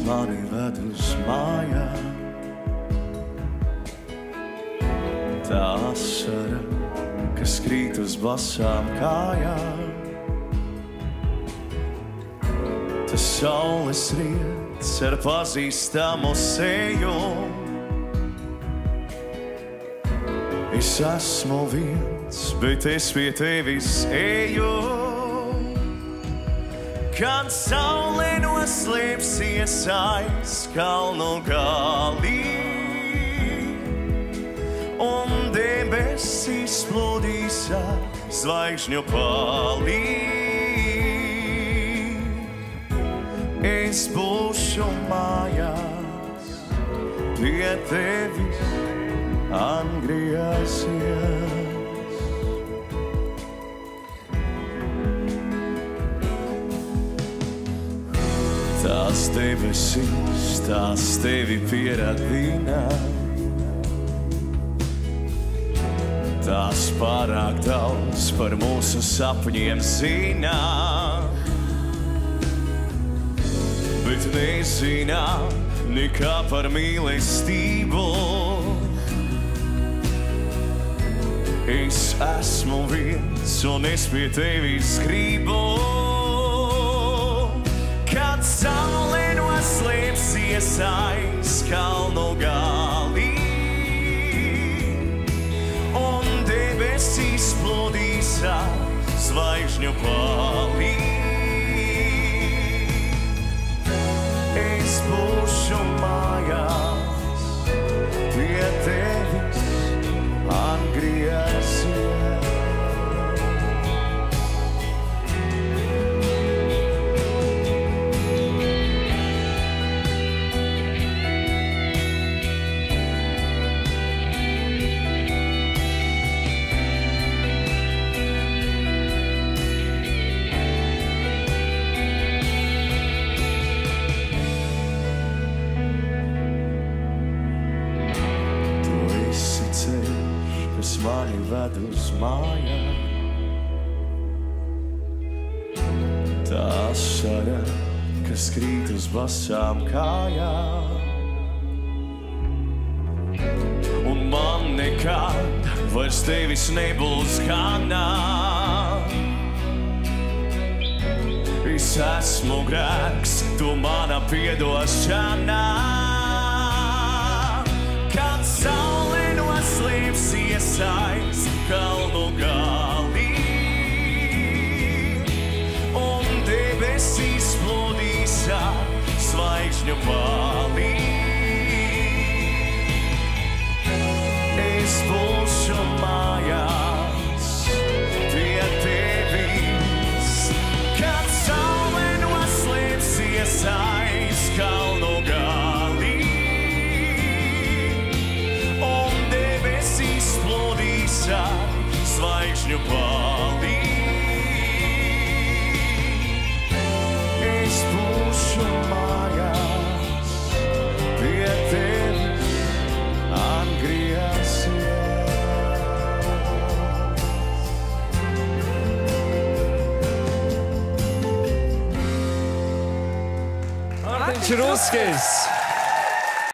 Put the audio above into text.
mani ved uz mājām. Tā asara, kas krīt uz basām kājām. Tas saules riets ar pazīstamu seju. Es esmu viens, bet es pie tevis eju. Kad saule noslēpsies aiz kalnu galī un debesīs plūdīs ar zvaigžņu palī, es būšu mājās pie tevis atgriezīsies. Tās debesīs, tās tevi pieradina. Tās pārāk daudz par mūsu sapņiem zina. Bet nezina nekā par mīlestību. Es esmu viens un es pie tevis gribu. Kad saule noslēpsies aiz kalnu galī un debesīs plūdīs ar zvaigžņu palī, es būšu mājās pie tevis atgriezīsies. Mani ved uz mājām. Tā asara, kas krīt uz basām kājām. Un man nekad vairs tevis nebūs gana. Es esmu grēks, tu mana piedošana. Kad saule noslēpsies aiz kalnu galī un debesīs plūdīs ar zvaigžņu palī, es būšu mājās pie tevis. Kad saule noslēpsies aiz kalnu galī plūdīs ar zvaigžņu palī, es būšu mājās pie tevis atgriezīsies. Mārtiņš Ruskis.